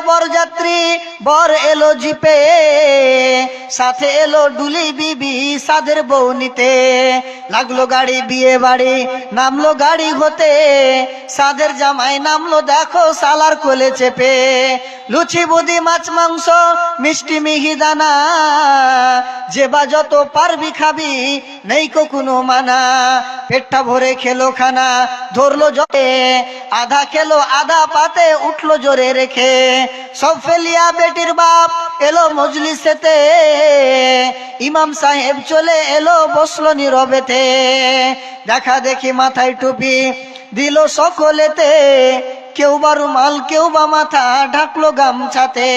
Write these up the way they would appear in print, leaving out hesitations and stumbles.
বরযাত্রী, বর এলো জিপে, সাথে এলো ডুলি বিবি সাদের বউ নিতে। লাগলো গাড়ি বিয়ে বাড়ি, নামলো গাড়ি হতে, সাদের জামাই নামলো দেখো সালার কোলে চেপে। লুচি বুদি মাছ মাংস মিষ্টি মিহিদানা, যে বা যত পারবি খাবি নেই কোনো মানা। পেটটা ভরে খেলো খানা, ধরলো জলে, আধা খেলো আধা পাতে উঠলো জোরে রেখে। সব ফেলিয়া বেটির বাপ এলো মজলিসেতে, ইমাম সাহেব চলে এলো বসলো নীরবেতে। দেখা দেখি মাথায় টুপি দিল সকলেতে, কেউ বা রুমাল কেউ বা মাথা ঢাকলো গামছাতে।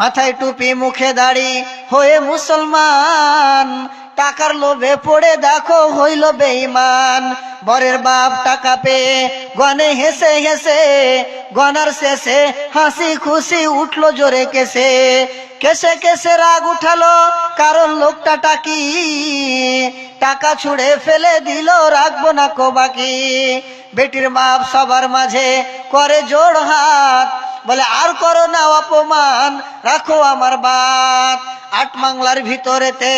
মাথায় টুপি মুখে দাড়ি হয়ে মুসলমান, টাকার লোভে পড়ে দেখো হইল বেঈমান। বরের বাপ টাকা পেয়ে গনে হেসে হেসে, গনার শেষে হাসি খুশি উঠলো জোরে কেসে। কেসে কেসে রাগ উঠালো কারণ লোকটা টাকি, টাকা ছুঁড়ে ফেলে দিল রাখবো না কো বাকি। বেটির বাপ সবার মাঝে করে জোড় হাত, বলে আর করো না অপমান রাখো আমার বাত। 8 বাংলার ভিতরেতে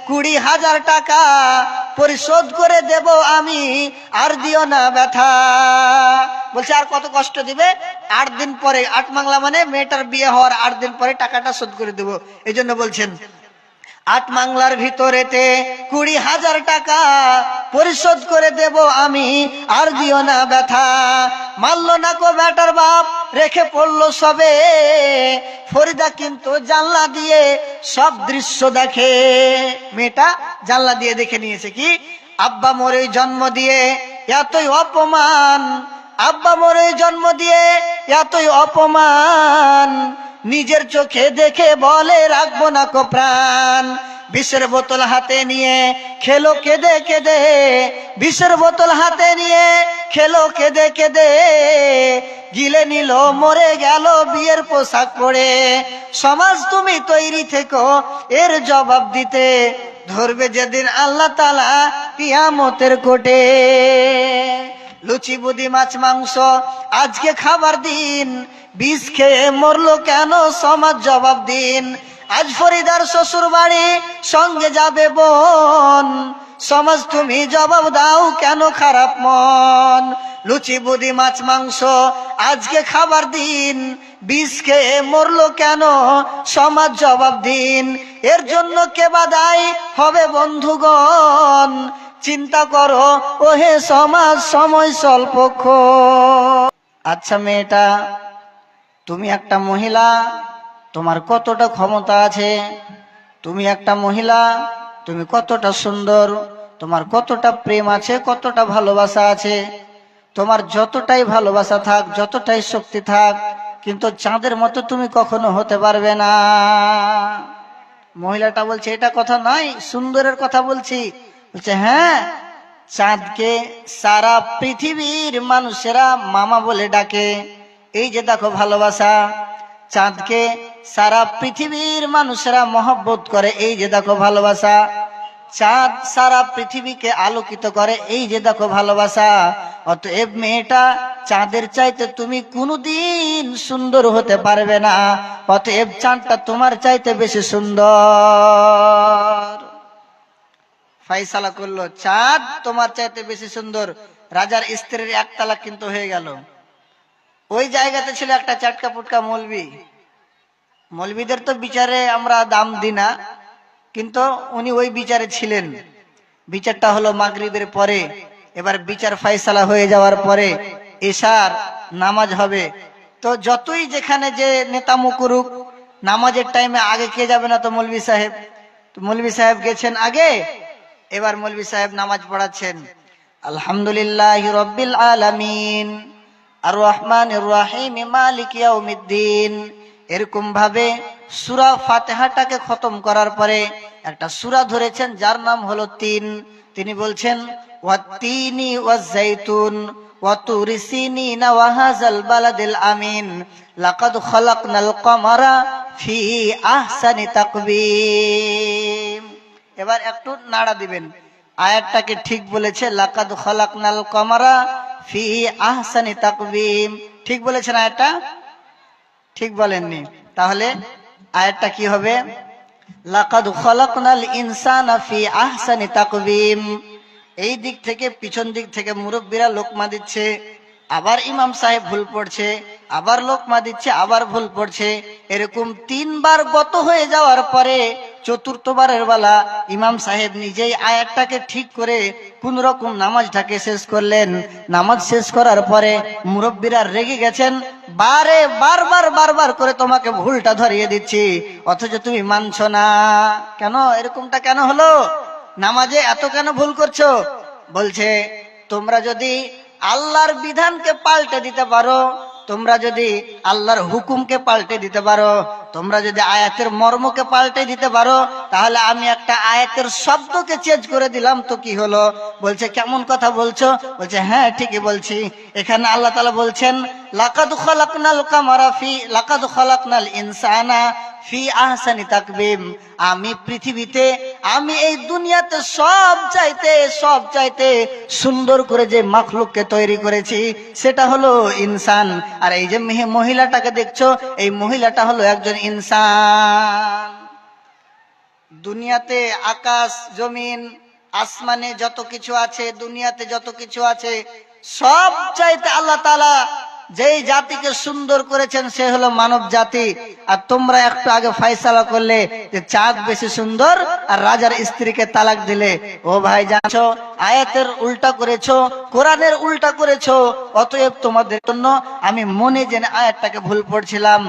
20,000 টাকা পরিশোধ করে দেব আমি, আর দিও না ব্যথা। বলছে আর কত কষ্ট দিবে? 8 দিন পরে, 8 বাংলা মানে মেয়েটার বিয়ে হওয়ার 8 দিন পরে টাকাটা শোধ করে দেব। এই জন্য বলছেন 8 বাংলার ভিতরেতে 20,000 টাকা পরিশোধ করে দেব আমি, আর দিও না ব্যথা। মানল না কো বেটার বাপ, রেখে পড়লো সবে, ফরিদা কিন্তু জানলা দিয়ে সব দৃশ্য দেখে। মেয়েটা জানলা দিয়ে দেখে নিয়েছে কি, আব্বা মোরে জন্ম দিয়ে এতই অপমান, আব্বা মোরে জন্ম দিয়ে এতই অপমান, নিজের চোখে দেখে বলে রাখবো না কো প্রাণ। বিষের বোতল হাতে নিয়ে খেলো কেঁদে কেঁদে, বিষের বোতল হাতে নিয়ে খেলো কেঁদে কেঁদে, গিলে নিল মরে গেল বিয়ের পোশাক পরে। সমাজ তুমি তৈরি থেকো এর জবাব দিতে, ধরবে যেদিন আল্লাহ তাআলা কিয়ামতের কোটে। লুচি বুদি মাছ মাংস আজকে খাবার দিন, বিষ খেয়ে মরলো কেন সমাজ জবাব দিন। আজ ফরিদার শ্বশুর বাড়ি সঙ্গে যাবে বোন, সমাজ তুমি জবাব দাও কেন খারাপ মন। লুচি বুদি মাছ মাংস আজকে খাবার দিন, বিষ খেয়ে মরলো কেন সমাজ জবাব দিন। এর জন্য কে বা দায়ী হবে বন্ধুগণ, চিন্তা করো ওহে সমাজ সময় স্বল্পক্ষণ। আচ্ছা মেয়েটা, তুমি একটা মহিলা, তোমার কতটা ক্ষমতা আছে, তুমি একটা মহিলা, তুমি কতটা সুন্দর, তোমার কতটা প্রেম আছে, কতটা ভালোবাসা আছে। তোমার যতটাই ভালোবাসা থাক, যতটাই শক্তি থাক, কিন্তু চাঁদের মতো তুমি কখনো হতে পারবে না। মহিলাটা বলছে এটা কথা নয়, সুন্দরের কথা বলছি। বলছে হ্যাঁ, চাঁদকে সারা পৃথিবীর মানুষেরা মামা বলে ডাকে, এই যে দেখো ভালোবাসা। চাঁদকে সারা পৃথিবীর মানুষেরা মহব্বত করে, এই যে দেখো ভালোবাসা। চাঁদ সারা পৃথিবীকে আলোকিত করে, এই যে দেখো ভালোবাসা। অতএব মেয়েটা, চাঁদের চাইতে তুমি কোনোদিন সুন্দর হতে পারবে না, অতএব চাঁদটা তোমার চাইতে বেশি সুন্দর। ফাইসালা করলো, চাঁদ তোমার চাইতে বেশি সুন্দর। রাজার স্ত্রীর 1 তালাক কিন্তু হয়ে গেল। ওই জায়গাতে ছিল একটা চাটকা পুটকা মৌলবি। মৌলবিদের তো বিচারে আমরা দাম দিই না, কিন্তু উনি ওই বিচারে ছিলেন। বিচারটা হলো মাগরিবের পরে। এবার বিচার ফাইসালা হয়ে যাওয়ার পরে এশার নামাজ হবে। তো যতই যেখানে যে নেতা মুকুরুক, নামাজের টাইমে আগে কে যাবে না? তো মৌলবি সাহেব। তো মৌলবি সাহেব গেছেন আগে। এবার মৌলবি সাহেব নামাজ পড়াচ্ছেন, আলহামদুলিল্লাহি রাব্বিল আলামিন আর রহমানির রহিম মালিক ইয়াউমিদ্দিন। এরকম ভাবে সূরা ফাতিহাটাকে খতম করার পরে একটা সূরা ধরেছেন যার নাম হলো তিন। তিনি বলছেন ওয়াত্তিনি ওয়াজ-জাইতুন ওয়া তুরি সিনিনা ওয়া হাযাল বালাদিল আমিন লাকাদ খালাকনাল কামারা ফি আহসানি তাকবীম। এবার একটু নাড়া দিবেন, আয়াতটাকে ঠিক বলেছে, লাকাদ খালাকনাল কামারা ফি আহসানি তাকবীম। ঠিক বলেছেন আয়াতটা? ঠিক বলেননি। তাহলে আয়াতটা কি হবে? লাকাদ খালাকনাল ইনসানা ফি আহসানি তাকওয়িম। এই দিক থেকে পিছন দিক থেকে মুরব্বীরা লোকমা দিচ্ছে, আবার ইমাম সাহেব ভুল পড়ছে, আবার লোকমা দিচ্ছে, আবার ভুল পড়ছে। এরকম 3 বার গত হয়ে যাওয়ার পরে চতুর্থবারের বেলা ইমাম সাহেব নিজেই আয়াতটাকে ঠিক করে কোন রকম নামাজটাকে শেষ করলেন। নামাজ শেষ করার পরে মুরব্বীরা রেগে গেছেন, বারবার করে তোমাকে ভুলটা ধরিয়ে দিচ্ছি, অথচ তুমি মানছো না। কেন এরকমটা কেন হলো? নামাজে এত কেন ভুল করছো? বলছে, তোমরা যদি আল্লাহর বিধানকে পাল্টে দিতে পারো, তোমরা যদি আল্লাহর হুকুমকে পাল্টে দিতে পারো, তোমরা যদি আয়াতের মর্মকে পাল্টে দিতে পারো, তাহলে আমি একটা আয়াতের শব্দকে চেঞ্জ করে দিলাম তো কি হলো? বলছে, কেমন কথা বলছো? বলছে, হ্যাঁ ঠিকই বলছি। এখানে আল্লাহ তাআলা বলছেন, লাকাদ খালাকনাল ইনসানা ফি আহসানি তাকওয়িম। আমি পৃথিবীতে, আমি এই দুনিয়াতে সব চাইতে সুন্দর করে যে মাখলুককে তৈরি করেছি সেটা হলো ইনসান। আর এই যে মহিলাটাকে দেখছো, এই মহিলাটা হলো একজন ইনসান। দুনিয়াতে আকাশ জমিন আসমানে যত কিছু আছে, দুনিয়াতে যত কিছু আছে, সব চাইতে আল্লাহ তাআলা যেই জাতিকে সুন্দর করেছেন সে হলো মানব জাতি। আর তোমরা একটু আগে ফয়সালা করলে যে চাঁদ বেশি সুন্দর আর রাজার স্ত্রীকে তালাক দিলে। ও ভাই, জানছো আয়াতের উল্টা করেছো, কোরআনের উল্টা করেছো। অতএব তোমাদের জন্য আমি মনে জেনে আয়াতটাকে ভুল পড়ছিলাম।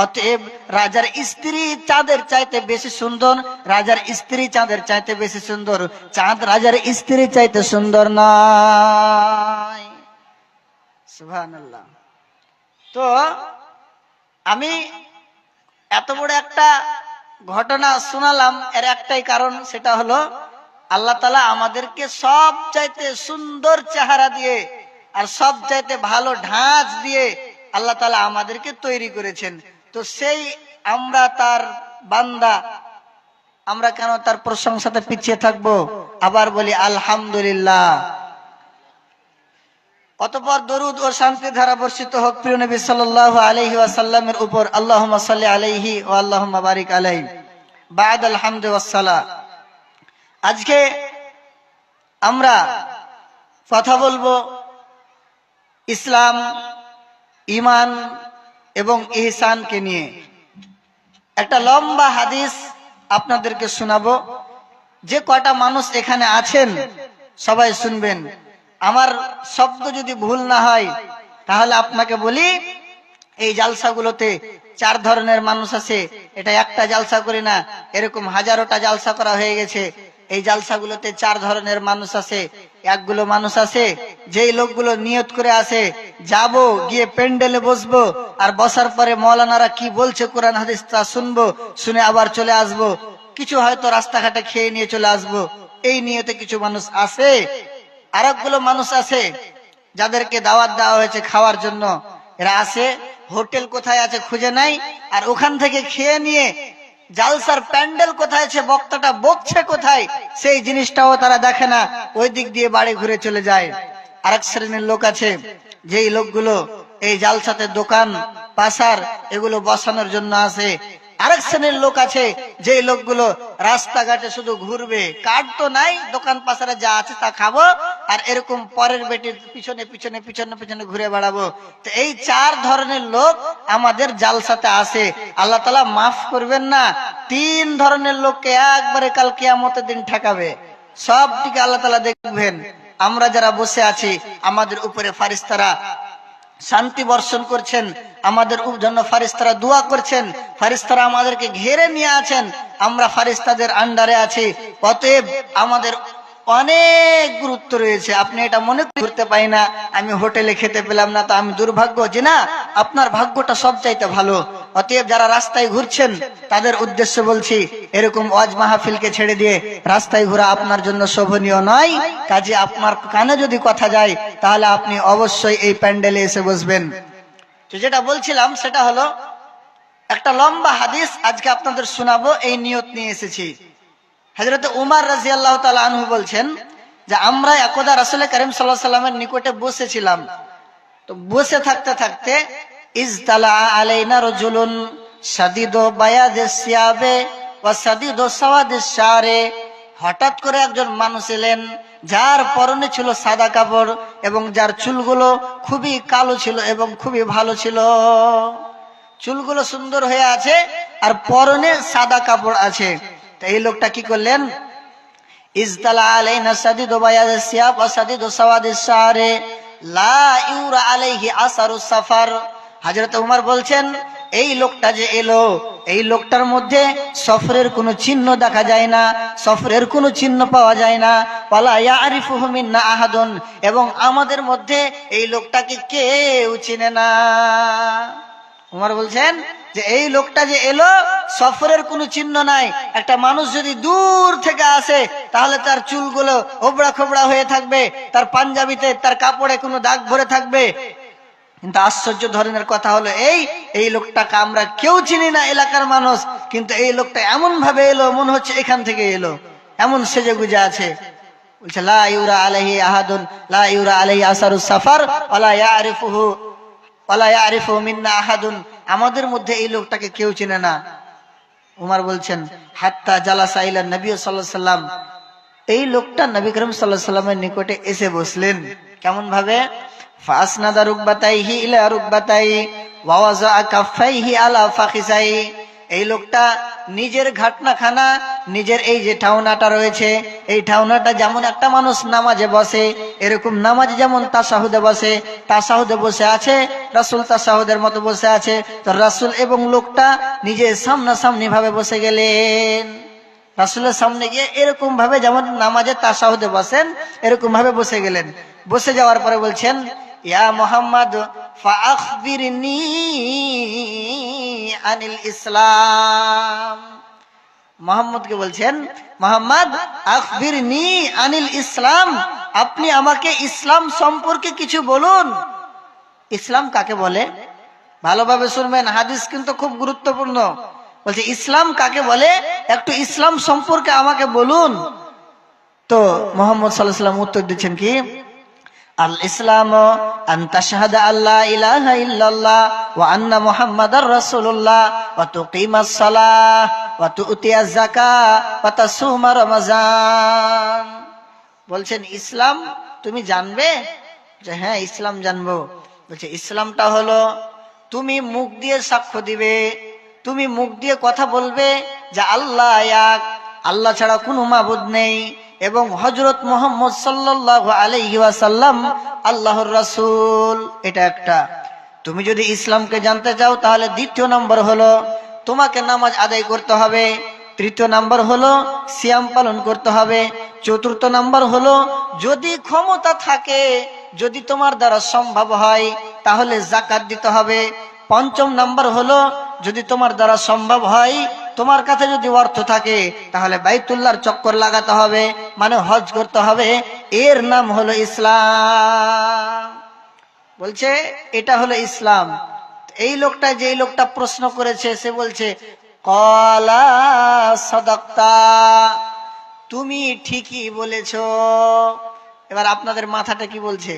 অতএব রাজার স্ত্রী চাঁদের চাইতে বেশি সুন্দর, রাজার স্ত্রী চাঁদের চাইতে বেশি সুন্দর, চাঁদ রাজার স্ত্রী চাইতে সুন্দর নয়। সুবহানাল্লাহ। তো আমি এত বড় একটা ঘটনা শোনালাম, এর একটাই কারণ, সেটা হলো আল্লাহ তাআলা আমাদেরকে সব চাইতে সুন্দর চেহারা দিয়ে আর সব চাইতে ভালো ঢাঁচ দিয়ে আল্লাহ তাআলা আমাদেরকে তৈরি করেছেন। তো সেই আমরা তার বান্দা, আমরা কেন তার প্রশংসাতে পিছিয়ে থাকবো? আবার বলি আলহামদুলিল্লাহ। অতঃপর দরুদ ও শান্তি ধারা বর্ষিত হোক প্রিয় নবী সাল্লাল্লাহু আলাইহি ওয়াসাল্লামের উপর। আল্লাহুম্মা সাল্লি আলাইহি ওয়া আল্লাহুম্মা বারিক আলাইহি। বা'দাল হামদি ওয়াস সালাহ। আজকে আমরা কথা বলবো ইসলাম, ঈমান এবং ইহসানকে নিয়ে। একটা লম্বা হাদিস আপনাদেরকে শোনাবো। যে কয়টা মানুষ এখানে আছেন সবাই শুনবেন। আমার শব্দ যদি ভুল না হয় তাহলে আপনাকে বলি, এই জালসাগুলোতে 4 ধরনের মানুষ আছে। এটা একটা জালসা করি না, এরকম হাজারোটা জালসা করা হয়ে গেছে। এই জালসাগুলোতে 4 ধরনের মানুষ আছে। একগুলো মানুষ আছে যেই লোকগুলো নিয়ত করে আসে, যাব গিয়ে প্যান্ডেলে বসবো, আর বসার পরে মৌলানারা কি বলছে কোরআন হাদিস তা শুনবো, শুনে আবার চলে আসবো, কিছু হয়তো রাস্তাঘাটে খেয়ে নিয়ে চলে আসবো, এই নিয়তে কিছু মানুষ আছে। আরেকগুলো মানুষ আছে যাদেরকে দাওয়াত দেওয়া হয়েছে খাওয়ার জন্য, এরা আসে, হোটেল কোথায় আছে খুঁজে নাই, আর ওখান থেকে খেয়ে নিয়ে জালসার প্যান্ডেল কোথায় আছে, বক্তাটা বকছে কোথায়, সেই জিনিসটাও তারা দেখে না, ওই দিক দিয়ে বাড়ি ঘুরে চলে যায়। আরেক শ্রেণীর লোক আছে যেই লোকগুলো এই জালসাতে দোকান পাসার এগুলো বসানোর জন্য আসে। আরেক শ্রেণীর লোক আছে যেই লোকগুলো রাস্তাঘাটে শুধু ঘুরবে, কার্ড তো নাই, দোকান পাসারে যা আছে তা খাবো আর এরকম পরের বেটির পিছনে পিছনে পিছনে পিছনে ঘুরে বেড়াবো। তো এই 4 ধরনের লোক আমাদের জালসাতে আসে। আল্লাহ তাআলা মাফ করবেন না, 3 ধরনের লোককে একবারে কাল কিয়ামতের দিন ঠেকাবে। সবটিকে আল্লাহ তাআলা দেখবেন। আমরা যারা বসে আছি আমাদের উপরে ফারিস্তারা শান্তি বর্ষণ করছেন, আমাদের জন্য ফারিস্তারা দোয়া করছেন, ফারিস্তারা আমাদেরকে ঘিরে নিয়ে আছেন, আমরা ফারিস্তাদের আন্ডারে আছি। অতএব আমাদের অনেক গুরুত্ব রয়েছে। আপনি এটা মনে করতে পাই না আমি হোটেলে খেতে পেলাম না তো আমি দুর্ভাগ্য, যে না, আপনার ভাগ্যটা সবচাইতে ভালো। অতএব যারা রাস্তায় ঘুরছেন তাদের উদ্দেশ্যে বলছি, এরকম ওয়াজ মাহফিলকে ছেড়ে দিয়ে রাস্তায় ঘোরা আপনার জন্য শোভনীয় নয়। কাজে আপনার কানে যদি কথা যায় তাহলে আপনি অবশ্যই এই প্যান্ডেলে এসে বসবেন। তো যেটা বলছিলাম সেটা হলো একটা লম্বা হাদিস আজকে আপনাদের শোনাবো, এই নিয়ত নিয়ে এসেছি। হযরত উমর রাদিয়াল্লাহু তাআলা আনহু বলছেন যে আমরা একদা রাসূল করিম সাল্লাল্লাহু আলাইহি ওয়াসাল্লামের নিকটে বসেছিলাম। তো বসে থাকতে থাকতে ইজতালা আলাইনা রাজুলুন শাদীদু বায়াদিস সিয়াবে ওয়া শাদীদু সাওয়াদিস শারে। হঠাৎ করে একজন মানুষ এলেন যার পরনে ছিল সাদা কাপড় এবং যার চুলগুলো খুবই কালো ছিল এবং খুবই ভালো ছিল। চুলগুলো সুন্দর হয়ে আছে আর পরনে সাদা কাপড় আছে। তো এই লোকটা কি করলেন? ইজতালা আলাইনা শাদীদু বায়াদিস সিয়াব ওয়া শাদীদু সাওয়াদিস শারে লা ইউরা আলাইহি আসারুস সাফার। হযরত ওমর বলছেন, এই লোকটা যে এলো, এই লোকটার মধ্যে সফরের কোনো চিহ্ন দেখা যায় না, সফরের কোনো চিহ্ন পাওয়া যায় না। ওয়ালা ইয়ারিফুহু মিন্না আহাদুন, এবং আমাদের মধ্যে এই লোকটাকে কেউ চিনে না। ওমর বলছেন যে এই লোকটা যে এলো, সফরের কোনো চিহ্ন নাই। একটা মানুষ যদি দূর থেকে আসে তাহলে তার চুলগুলো ওবড়া খোবড়া হয়ে থাকবে, তার পাঞ্জাবিতে তার কাপড়ে কোনো দাগ ভরে থাকবে। কিন্তু আশ্চর্য ধরনের কথা হলো এই লোকটাকে আমরা কেউ চিনি না এলাকার মানুষ, কিন্তু এই লোকটা এমন ভাবে এলো মনে হচ্ছে এখান থেকে এলো, এমন সেজে গুজে আছে। বলছে লা ইউরা আলাইহি আহাদুন লা ইউরা আলাইহি আসারুস সাফার ওয়ালা ইয়ারিফু মিন্না আহাদুন, আমাদের মধ্যে এই লোকটাকে কেউ চিনে না। উমর বলছেন হাত্তা জালাসা ইলা নবী সাল্লাল্লাহু আলাইহি সাল্লাম, এই লোকটা নবী করিম সাল্লাল্লাহু আলাইহি সাল্লামের নিকটে এসে বসলেন। কেমন ভাবে? ফাসনাদা রুকবাতাইহি ইলা রুকবাতাই ওয়া ওয়াজা কাফাইহি আলা ফাখিসাই। এই লোকটা নিজের ঘাটনাখানা, নিজের এই যে ঠাউনাটা রয়েছে, এই ঠাউনাটা যেমন একটা মানুষ নামাজে বসে, এরকম নামাজে যেমন তাশাহুদে বসে, তাশাহুদে বসে আছে, রাসূল তাশাহুদের মতো বসে আছে। তো রাসূল এবং লোকটা নিজের সামনাসামনি ভাবে বসে গেলেন। রাসূলের সামনে গিয়ে এরকম ভাবে যেমন নামাজে তাশাহুদে বসেন এরকম ভাবে বসে গেলেন। বসে যাওয়ার পরে বলছেন, ইয়া মুহাম্মদ ফাআখবিরনি আনিল ইসলাম। মুহাম্মদকে বলছেন, মুহাম্মদ আখবিরনি আনিল ইসলাম, আপনি আমাকে ইসলাম সম্পর্কে কিছু বলুন। ইসলাম কাকে বলে? ভালোভাবে শুনবেন, হাদিস কিন্তু খুব গুরুত্বপূর্ণ। বলছে ইসলাম কাকে বলে, একটু ইসলাম সম্পর্কে আমাকে বলুন। তো মুহাম্মদ সাল্লাল্লাহু আলাইহি ওয়াসাল্লাম উত্তর দিচ্ছেন কি, আল ইসলাম আন তাশহাদা আল্লা ইলাহা ইল্লাল্লাহ ওয়া আন্না মুহাম্মাদার রাসূলুল্লাহ ওয়া তুকিমাস সালাহ ওয়া তুতিয়াজ যাকাত ওয়া তাসুমা রমাজান। বলছেন ইসলাম তুমি জানবে? যে হ্যাঁ ইসলাম জানবো। বলছে ইসলামটা হলো তুমি মুখ দিয়ে সাক্ষ্য দিবে, তুমি মুখ দিয়ে কথা বলবে যে আল্লাহ এক, আল্লাহ ছাড়া কোনো মাবুদ নেই, এবং হযরত মুহাম্মদ সাল্লাল্লাহু আলাইহি ওয়াসাল্লাম আল্লাহর রাসূল। এটা একটা। তুমি যদি ইসলামকে জানতে চাও তাহলে দ্বিতীয় নম্বর হলো তোমাকে নামাজ আদায় করতে হবে, তৃতীয় নম্বর হলো সিয়াম পালন করতে হবে, চতুর্থ নম্বর হলো যদি ক্ষমতা থাকে, যদি তোমার দ্বারা সম্ভব হয় তাহলে যাকাত দিতে হবে, পঞ্চম নম্বর হলো যদি তোমার দ্বারা সম্ভব হয়, তোমার কাছে যদি অর্থ থাকে তাহলে বাইতুল্লাহর চক্কর লাগাতে হবে, মানে হজ করতে হবে। এর নাম হলো ইসলাম। বলছে এটা হলো ইসলাম। এই লোকটা, যে লোকটা প্রশ্ন করেছে, সে বলছে ক্বালা সাদাক্তা, তুমি ঠিকই বলেছো। এবার আপনাদের মাথাটা কি বলছে?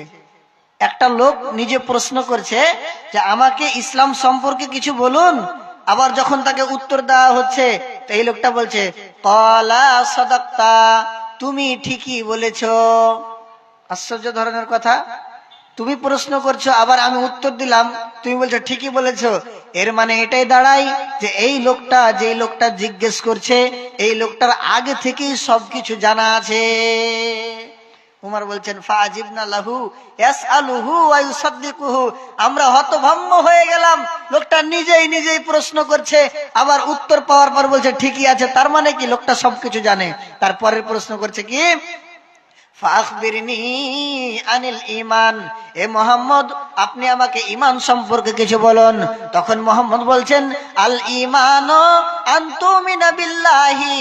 একটা লোক নিজে প্রশ্ন করছে যে আমাকে ইসলাম সম্পর্কে কিছু বলুন, আবার যখন তাকে উত্তর দেওয়া হচ্ছে তো এই লোকটা বলছে ক্বালা সাদাক্তা, তুমি ঠিকই বলেছো। আশ্চর্য ধরনের কথা। তুমি প্রশ্ন করছো, আবার আমি উত্তর দিলাম, তুমি বলছো ঠিকই বলেছো। এর মানে এটাই দাঁড়ায় যে এই লোকটা, যে লোকটা জিজ্ঞেস করছে, এই লোকটার আগে থেকেই সবকিছু জানা আছে। উমর বলছেন ফাজিবনা লাহু ইয়াসআলুহু ওয়া ইউসাদ্দিকুহু, আমরা হতভম্ব হয়ে গেলাম। লোকটা নিজেই প্রশ্ন করছে, আবার উত্তর পাওয়ার পর বলছে ঠিকই আছে, তার মানে কি লোকটা সবকিছু জানে। তারপরের প্রশ্ন করছে কি, ফাখবিরনি আনিল ঈমান, এ মুহাম্মদ আপনি আমাকে ঈমান সম্পর্কে কিছু বলুন। তখন মুহাম্মদ বলছেন আল ঈমানু আন তুমিনা বিল্লাহি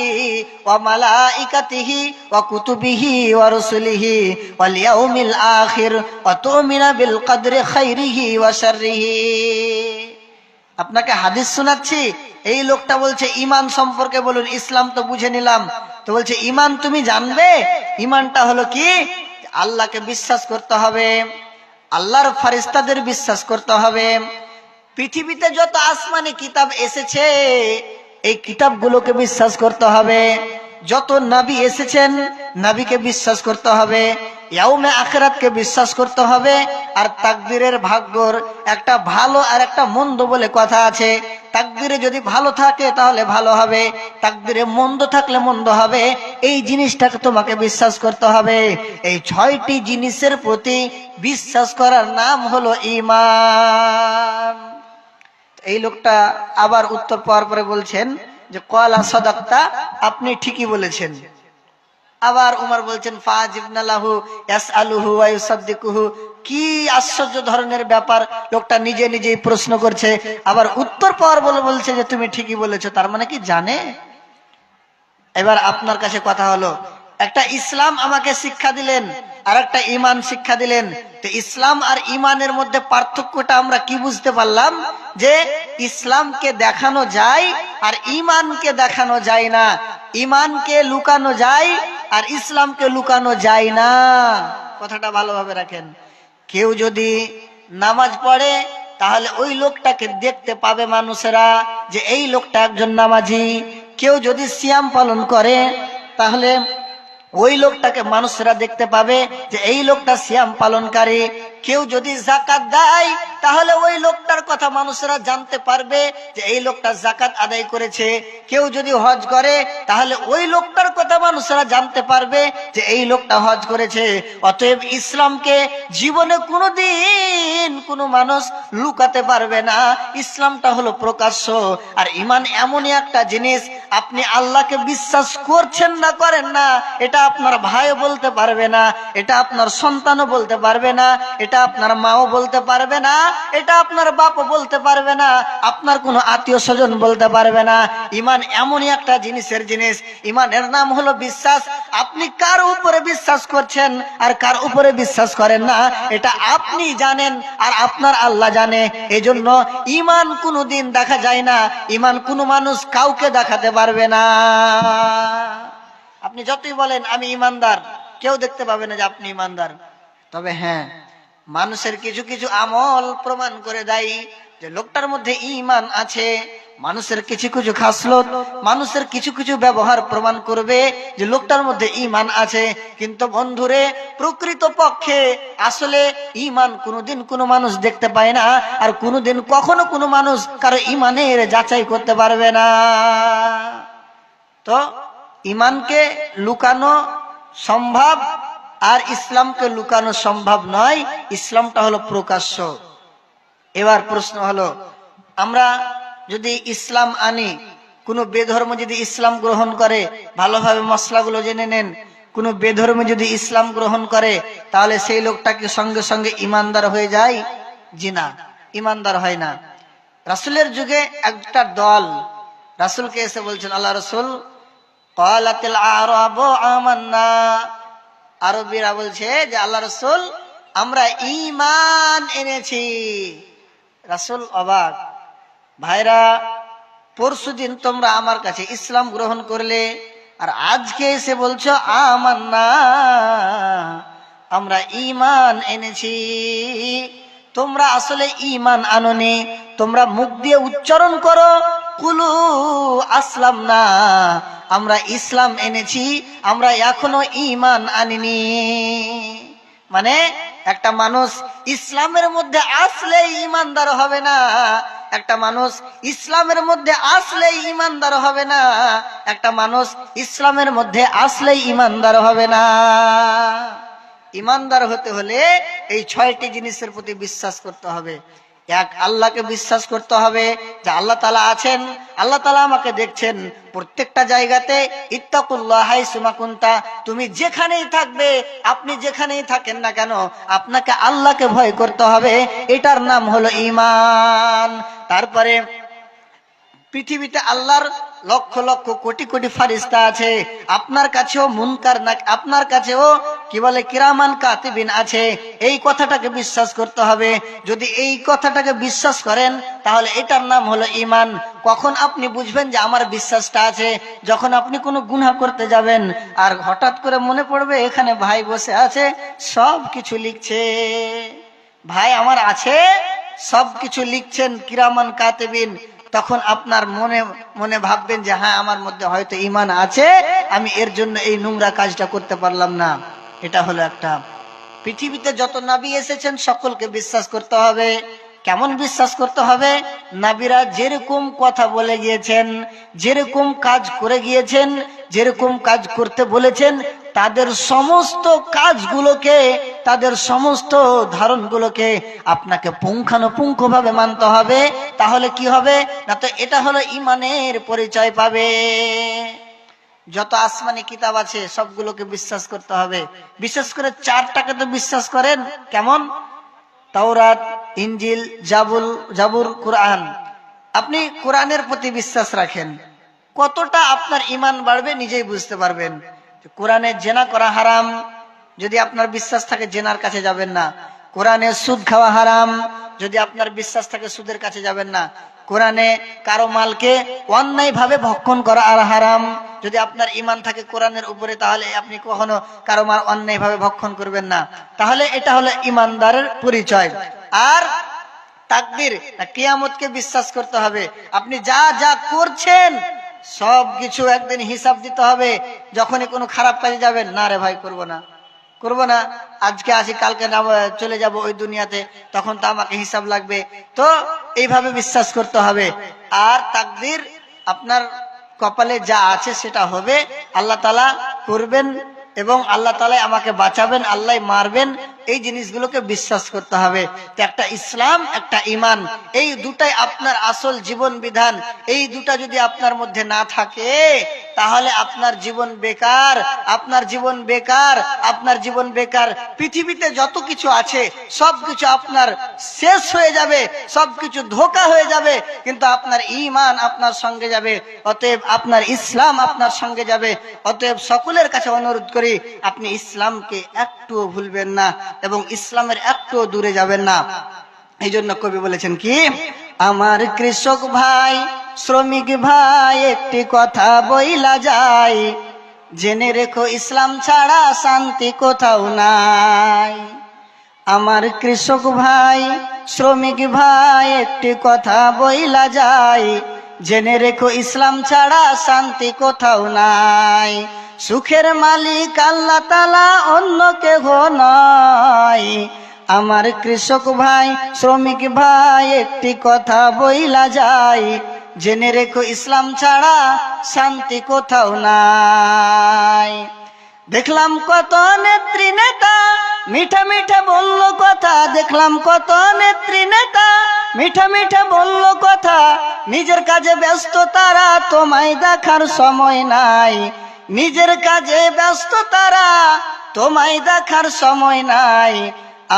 ওয়া মালাইকাতিহি ওয়া কুতুবিহি ওয়া রাসূলিহি ওয়াল ইয়াউমিল আখির ওয়া তুমিনা বিল কদরি খাইরিহি ওয়া শাররিহি। আপনাকে হাদিস শোনাচ্ছি, এই লোকটা বলছে ঈমান সম্পর্কে বলুন। ইসলাম তো বুঝে নিলাম, তো বলছে ঈমান তুমি জানবে। ঈমানটা হলো কি, আল্লাহকে বিশ্বাস করতে হবে, আল্লাহর ফেরেশতাদের বিশ্বাস করতে হবে, পৃথিবীতে যত আসমানি কিতাব এসেছে এই কিতাবগুলোকে বিশ্বাস করতে হবে। যত নবী এসেছেন নবীকে বিশ্বাস করতে হবে, ইয়াউমে আখিরাতকে বিশ্বাস করতে হবে। আর তাকদীরের ভাগ্যর একটা ভালো আর একটা মন্দ বলে কথা আছে। তাকদীরে যদি ভালো থাকে তাহলে ভালো হবে, তাকদীরে মন্দ থাকলে মন্দ হবে। এই জিনিসটাকে তোমাকে বিশ্বাস করতে হবে। এই 6টি জিনিসের প্রতি বিশ্বাস করার নাম হলো ঈমান। এই লোকটা আবার উত্তর পাওয়ার পরে বলছেন যে ক্বালা সাদাকতা, আপনি ঠিকই বলেছেন। আবার উমর বলছেন ফাজিবনা লাহু ইয়াসআলুহু ওয়া ইউসাদ্দিকুহু। কি আশ্চর্য ধরনের ব্যাপার, লোকটা নিজে নিজেই প্রশ্ন করছে, আবার উত্তর পাওয়ার বলে বলছে যে তুমি ঠিকই বলেছো, তার মানে কি জানে। এবার আপনার কাছে কথা হলো, একটা ইসলাম আমাকে শিক্ষা দিলেন আর একটা ঈমান শিক্ষা দিলেন, তো ইসলাম আর ঈমানের মধ্যে পার্থক্যটা আমরা কি বুঝতে পারলাম? যে ইসলামকে দেখানো যায় আর ঈমানকে দেখানো যায় না, ঈমানকে লুকানো যায় আর ইসলামকে লুকানো যায় না। কথাটা ভালোভাবে রাখেন। কেউ যদি নামাজ পড়ে তাহলে ওই লোকটাকে দেখতে পাবে মানুষেরা যে এই লোকটা একজন নামাজি। কেউ যদি সিয়াম পালন করে তাহলে ওই লোকটাকে মানুষরা দেখতে পাবে যে এই লোকটা সিয়াম পালনকারী। কেউ যদি যাকাত দেয় তাহলে ওই লোকটার কথা মানুষরা জানতে পারবে যে এই লোকটা যাকাত আদায় করেছে। কেউ যদি হজ করে তাহলে ওই লোকটার কথা মানুষরা জানতে পারবে যে এই লোকটা হজ করেছে। অতএব ইসলামকে জীবনে কোনোদিন কোনো মানুষ লুকাতে পারবে না। ইসলামটা হলো প্রকাশ্য। আর ঈমান এমনই একটা জিনিস, আপনি আল্লাহকে বিশ্বাস করছেন না করেন না, এটা আপনার ভাইও বলতে পারবে না, এটা আপনার সন্তানও বলতে পারবে না, এটা আপনার মাও বলতে পারবে না, এটা আপনার বাপও বলতে পারবে না, আপনার কোনো আত্মীয় স্বজন বলতে পারবে না। ঈমান এমনই একটা জিনিসের জিনিস, ঈমানের নাম হলো বিশ্বাস। আপনি কার উপরে বিশ্বাস করছেন আর কার উপরে বিশ্বাস করেন না এটা আপনি জানেন আর আপনার আল্লাহ জানে। এজন্য ঈমান কোনোদিন দেখা যায় না, ঈমান কোনো মানুষ কাউকে দেখাতে পারবে না। আপনি যতই বলেন আমি ঈমানদার, কেউ দেখতে পাবে না যে আপনি ঈমানদার। তবে হ্যাঁ, মানুষের কিছু কিছু আমল প্রমাণ করে দেয় যে লোকটার মধ্যে ঈমান আছে। মানুষের কিছু কিছু খাসলত, মানুষের কিছু কিছু ব্যবহার প্রমাণ করবে যে লোকটার মধ্যে ঈমান আছে। কিন্তু বন্ধুরে, প্রকৃত পক্ষে আসলে ঈমান কোনোদিন কোনো মানুষ দেখতে পায় না, আর কোনোদিন কখনো কোনো মানুষ কারো ঈমানের যাচাই করতে পারবে না। তো ঈমানকে লুকানো সম্ভব আর ইসলামকে লুকানো সম্ভব নয়। ইসলামটা হলো প্রকাশ্য। এবার প্রশ্ন হলো, আমরা যদি ইসলাম আনি, কোনো বেধর্ম যদি ইসলাম গ্রহণ করে, ভালোভাবে মশলাগুলো জেনে নেন, কোনো বেধর্মী যদি ইসলাম গ্রহণ করে তাহলে সেই লোকটাকে সঙ্গে সঙ্গে ঈমানদার হয়ে যায়? জি না, ঈমানদার হয় না। রাসূলের যুগে একটা দল রাসূলকে এসে বলছেন, আল্লাহ রাসূল, ক্বালাতিল আরাবু আমান্না, আরবীরা বলছে যে আল্লাহ রাসূল আমরা ঈমান এনেছি। রাসূল অবাক, ভাইরা পরশুদিন তোমরা আমার কাছে ইসলাম গ্রহণ করলে আর আজকে এসে বলছো আমান্না, আমরা ঈমান এনেছি। তোমরা আসলে ঈমান আনোনি, তোমরা মুখ দিয়ে উচ্চারণ করো কুলু আসলাম না, আমরা ইসলাম এনেছি, আমরা এখনো ঈমান আনিনি। মানে একটা মানুষ ইসলামের মধ্যে আসলেই ঈমানদার হবে না, একটা মানুষ ইসলামের মধ্যে আসলেই ঈমানদার হবে না, একটা মানুষ ইসলামের মধ্যে আসলেই ঈমানদার হবে না। ঈমানদার হতে হলে এই 6টি জিনিসের প্রতি বিশ্বাস করতে হবে। এক, আল্লাহকে বিশ্বাস করতে হবে যে আল্লাহ তাআলা আছেন, আল্লাহ তাআলা আমাকে দেখছেন প্রত্যেকটা জায়গাতে। ইত্তাকুল্লাহ হাইসুমা কুনতা, তুমি যেখানেই থাকবে, আপনি যেখানেই থাকেন না কেন, আপনাকে আল্লাহকে ভয় করতে হবে। এটার নাম হলো ঈমান। তারপরে পৃথিবীতে আল্লাহর লক্ষ লক্ষ কোটি কোটি ফারিস্তা আছে, আপনার কাছেও মুনকার না, আপনার কাছেও কি বলে কিরামান কাতিবিন আছে। এই কথাটাকে বিশ্বাস করতে হবে। যদি এই কথাটাকে বিশ্বাস করেন তাহলে এটার নাম হলো ঈমান। কখন আপনি বুঝবেন যে আমার বিশ্বাসটা আছে? যখন আপনি কোনো গুনাহ করতে যাবেন আর হঠাৎ করে মনে পড়বে এখানে ভাই বসে আছে, সব কিছু লিখছে, ভাই আমার আছে সবকিছু লিখছেন কিরামান কাতিবিন, তখন আপনার মনে মনে ভাববেন যে হ্যাঁ, আমার মধ্যে হয়তো ঈমান আছে, আমি এর জন্য এই নোংরা কাজটা করতে পারলাম না। এটা হলো একটা। পৃথিবীতে যত নবী এসেছেন সকলকে বিশ্বাস করতে হবে। কেমন বিশ্বাস করতে হবে? নবীরা যেরকম কথা বলে গিয়েছেন, যেরকম কাজ করে গিয়েছেন, যেরকম কাজ করতে বলেছেন, তাদের সমস্ত কাজগুলোকে, তাদের সমস্ত ধারণগুলোকে আপনাকে পুঙ্খানুপুঙ্খভাবে মানতে হবে। তাহলে কি হবে না, তো এটা হলো ঈমানের পরিচয় পাবে। যত আসমানি কিতাব আছে সবগুলোকে বিশ্বাস করতে হবে। বিশেষ করে চারটাকে তো বিশ্বাস করেন। কেমন? তাওরাত, ইনজিল, জাবুর, কোরআন। আপনি কোরআনের প্রতি বিশ্বাস রাখেন, কতটা আপনার ঈমান বাড়বে নিজেই বুঝতে পারবেন। কোরআনে জেনা করা হারাম, যদি আপনার বিশ্বাস থাকে জেনার কাছে যাবেন না। কোরআনে সুদ খাওয়া হারাম, যদি আপনার বিশ্বাস থাকে সুদের কাছে যাবেন না। কোরআনে কারো মালকে অন্যায় ভাবে ভক্ষণ করা আর হারাম, যদি আপনার ঈমান থাকে কোরআনের উপরে, তাহলে আপনি কখনো কারো মাল অন্যায় ভাবে ভক্ষণ করবেন না। তাহলে এটা হলো ঈমানদারের পরিচয়। আর তাকদীর, কিয়ামতকে বিশ্বাস করতে হবে। আপনি যা যা করছেন সব কিছু একদিন হিসাব দিতে হবে। যখনই কোনো খারাপ কাজে যাবেন, না রে ভাই করব না, করব না, আজকে আসি কালকে না চলে যাব ওই দুনিয়াতে, তখন তো আমাকে হিসাব লাগবে। তো এইভাবে বিশ্বাস করতে হবে। আর তাকদীর, আপনার কপালে যা আছে সেটা হবে, আল্লাহ তাআলা করবেন এবং আল্লাহ তাআলা আমাকে বাঁচাবেন, আল্লাহ মারবেন, এই জিনিসগুলোকে বিশ্বাস করতে হবে। তো একটা ইসলাম, একটা ঈমান, এই দুটাই আপনার আসল জীবন বিধান। এই দুটা যদি আপনার মধ্যে না থাকে তাহলে আপনার জীবন বেকার, আপনার জীবন বেকার, আপনার জীবন বেকার। পৃথিবীতে যত কিছু আছে সবকিছু আপনার শেষ হয়ে যাবে, সবকিছু ধোঁকা হয়ে যাবে, কিন্তু আপনার ঈমান আপনার সঙ্গে যাবে। অতএব আপনার ইসলাম আপনার সঙ্গে যাবে। অতএব সকলের কাছে অনুরোধ করি, আপনি ইসলামকে একটুও ভুলবেন না এবং ইসলামের একটুও দূরে যাবেন না। এই জন্য কবি বলেছেন কি, আমার কৃষক ভাই, শ্রমিক ভাই, একটি কথা বইলা যায়, জেনে রেখো ইসলাম ছাড়া শান্তি কোথাও নাই। আমার কৃষক ভাই, শ্রমিক ভাই, একটি কথা বইলা যায়, জেনে রেখো ইসলাম ছাড়া শান্তি কোথাও নাই। সুখের মালিক আল্লাহ তাআলা, অন্য কেহ নয়। আমার কৃষক ভাই, শ্রমিক ভাই, একটি কথা বইলা যায়, জেনে রেখো ইসলাম ছাড়া শান্তি কোথাও নাই। দেখলাম কত নেত্রী নেতা মিঠা মিঠা বলল কথা, দেখলাম কত নেত্রী নেতা মিঠা মিঠা বলল কথা, নিজের কাজে ব্যস্ত তারা, তোমায় দেখার সময় নাই। নিজের কাজে ব্যস্ত তারা, তোমায় দেখার সময় নাই।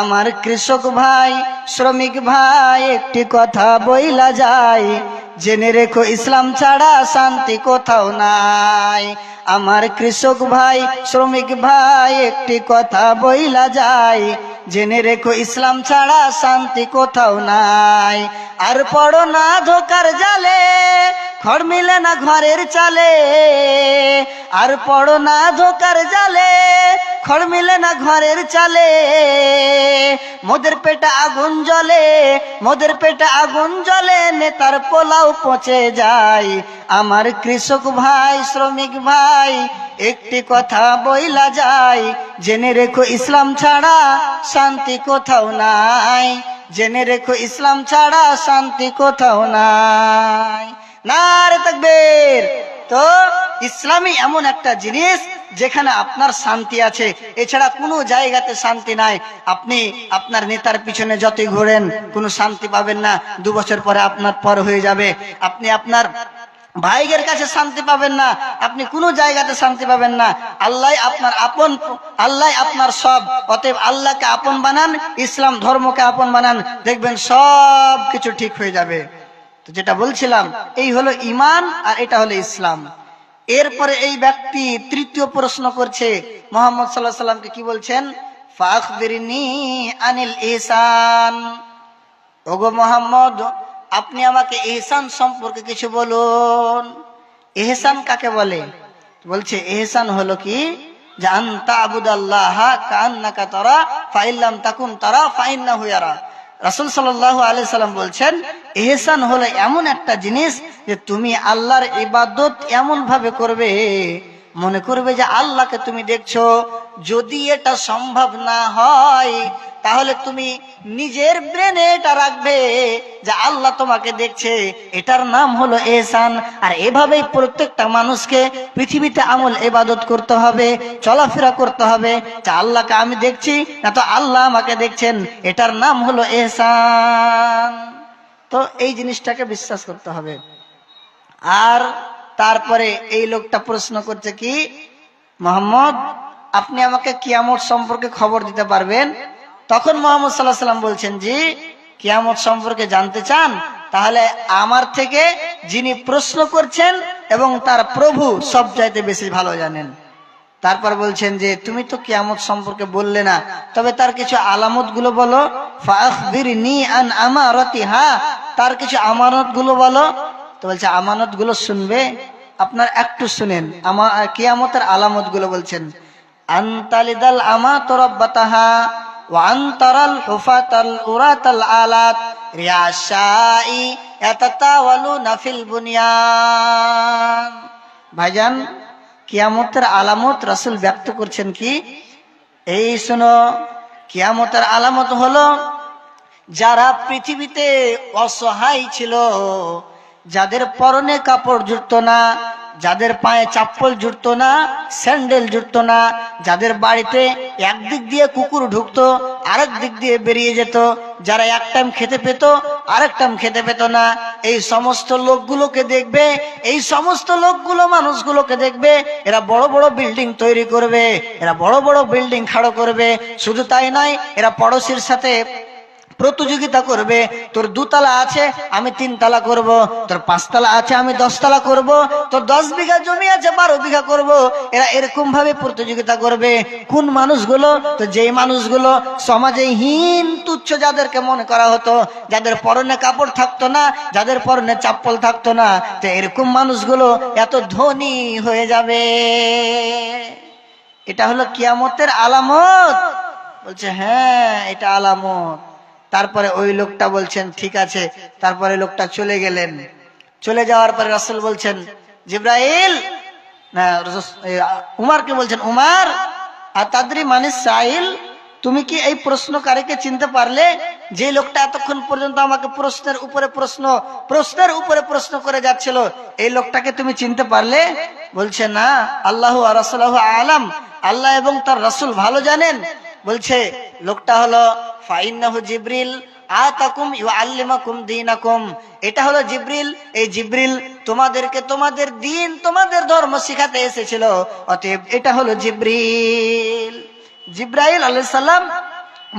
আমার কৃষক ভাই, শ্রমিক ভাই, একটি কথা বইলা যায়, জেনে রেখো ইসলাম ছাড়া শান্তি কোথাও নাই। আমার কৃষক ভাই, শ্রমিক ভাই, একটি কথা বইলা যায়, জেনে রেখো ইসলাম ছাড়া শান্তি কোথাও নাই। আর পড়ো না ধোকার জালে, খড় মিলে না ঘরের চালে। আর পড়ো না ধোকার জালে, খড় মিলে না ঘরের চালে। মোদের পেটে আগুন জ্বলে, মোদের পেটে আগুন জ্বলে, নেতার পোলাও পচে যায়। আমার কৃষক ভাই, শ্রমিক ভাই, একটি কথা বইলা যায়, জেনে রেখো ইসলাম ছাড়া শান্তি কোথাও নাই। জেনে রেখো ইসলাম ছাড়া শান্তি কোথাও নাই। নারে তাকবীর। তো ইসলামই এমন একটা জিনিস যেখানে আপনার শান্তি আছে, এছাড়া কোনো জায়গাতে শান্তি নাই। আপনি আপনার নেতার পিছনে যতই ঘোরেন কোনো শান্তি পাবেন না, 2 বছর পরে আপনার পর হয়ে যাবে। আপনি আপনার ভাইয়ের কাছে শান্তি পাবেন না, আপনি কোনো জায়গাতে শান্তি পাবেন না। আল্লাহ আপনার আপন, আল্লাহ আপনার সব। অতএব আল্লাহকে আপন বানান, ইসলাম ধর্মকে আপন বানান, দেখবেন সব কিছু ঠিক হয়ে যাবে। তো যেটা বলছিলাম, এই হলো ঈমান আর এটা হলো ইসলাম। এরপরে এই ব্যক্তি তৃতীয় প্রশ্ন করছে, মুহাম্মদ সাল্লাল্লাহু আলাইহি সাল্লামকে কি বলছেন, ফাখবিরনি আনিল ইহসান। ওগো মুহাম্মদ, আপনি আমাকে ইহসান সম্পর্কে কিছু বলুন। ইহসান কাকে বলে? বলছে ইহসান হলো কি, যে আনতা আবুদাল্লাহ কান্নাকা তারা ফাইল্লাম তাকুন তারা ফাইন্নাহু ইয়ারা। রাসূল সাল্লাল্লাহু আলাইহি সাল্লাম বলছেন, ইহসান হলো এমন একটা জিনিস যে তুমি আল্লাহর ইবাদত এমন ভাবে করবে, মনে করবে যে আল্লাহকে তুমি দেখছো। যদি এটা সম্ভব না হয় তাহলে তুমি নিজের ব্রেনে এটা রাখবে যে আল্লাহ তোমাকে দেখছে, এটার নাম হলো ইহসান। আর এভাবেই প্রত্যেকটা মানুষকে পৃথিবীতে আমল ইবাদত করতে হবে, চলাফেরা করতে হবে যে আল্লাহকে আমি দেখছি না তো আল্লাহ আমাকে দেখছেন, এটার নাম হলো ইহসান। তো এই জিনিসটাকে বিশ্বাস করতে হবে। আর তারপরে এই লোকটা প্রশ্ন করছে কি, মোহাম্মদ আপনি আমাকে কিয়ামত সম্পর্কে খবর দিতে পারবেন? তখন মোহাম্মদ সাল্লাল্লাহু আলাইহি সাল্লাম বলছেন, জি, কিয়ামত সম্পর্কে জানতে চান? তাহলে আমার থেকে যিনি প্রশ্ন করছেন এবং তার প্রভু সব চাইতে বেশি ভালো জানেন। তারপর বলছেন যে তুমি তো কিয়ামত সম্পর্কে বললে না, তবে তার কিছু আলামত গুলো বলো। ফাখবিরনি আন আমারাতিহা, তার কিছু আমানত গুলো বলো। তো বলছে আমানত গুলো শুনবে, আপনার একটু শুনেন। কিয়ামতের আলামত গুলো বলছেন, আনতালিদাল আমাতু রাব্বাতাহা ওয়া আনতারাল হুফাতাল উরাতাল আলাত রিয়াশাই ইয়াতাতাওয়ালুনা ফিল বুনিয়ান। ভাইজান, কিয়ামতের আলামত রাসূল ব্যক্ত করছেন কি, এই শোনো, কিয়ামতের আলামত হলো যারা পৃথিবীতে অসহায় ছিল, যাদের পরনে কাপড় জুটতো না, যাদের পায়ে চাপ্পল জুটতো না, স্যান্ডেল জুটতো না, যাদের বাড়িতে একদিক দিয়ে কুকুর ঢুকতো আরেক দিক দিয়ে বেরিয়ে যেত, যারা এক টাইম খেতে পেত আরেক টাইম খেতে পেত না, এই সমস্ত লোকগুলোকে দেখবে, এই সমস্ত লোকগুলো মানুষগুলোকে দেখবে, এরা বড় বড় বিল্ডিং তৈরি করবে, এরা বড় বড় বিল্ডিং খাড়ো করবে। শুধু তাই নয়, এরা পড়োশির সাথে প্রতিযোগিতা করবে, তোর 2 তলা আছে আমি 3 তলা করব, তোর 5 তলা আছে আমি 10 তলা করব, তোর 10 বিঘা জমি আছে 12 বিঘা করব। এরা এরকম ভাবে প্রতিযোগিতা করবে। কোন মানুষগুলো? তো যেই মানুষগুলো সমাজে হীন তুচ্ছ, যাদেরকে মনে করা হতো, যাদের পরনে কাপড় থাকতো না, যাদের পরনে চাপ্পল থাকতো না, তো এরকম মানুষগুলো এত ধনী হয়ে যাবে। এটা হলো কিয়ামতের আলামত। বলছে হ্যাঁ, এটা আলামত। তারপরে ওই লোকটা বলছেন ঠিক আছে। তারপরে লোকটা চলে গেলেন। চলে যাওয়ার পরে রাসূল বলছেন, জিবরাইল, না উমারকে বলছেন, উমার আতাদরি মানিস সাইল, তুমি কি এই প্রশ্নকারীকে চিনতে পারলে? যে লোকটা এতক্ষণ পর্যন্ত আমাকে প্রশ্নের উপরে প্রশ্ন করে যাচ্ছিল, এই লোকটাকে তুমি চিনতে পারলে? বলছে না, আল্লাহু ওয়া রাসূলুহু আলাম, আল্লাহ এবং তার রাসূল ভালো জানেন। বলছে লোকটা হলো ফাইন্নাহু জিবরিল আতাকুম ইউআল্লিমাকুম দীনাকুম, এটা হলো জিবরিল। এই জিবরিল তোমাদেরকে তোমাদের দ্বীন, তোমাদের ধর্ম শিখাতে এসেছিল, অতএব এটা হলো জিবরিল। জিবরাইল আলাইহিস সালাম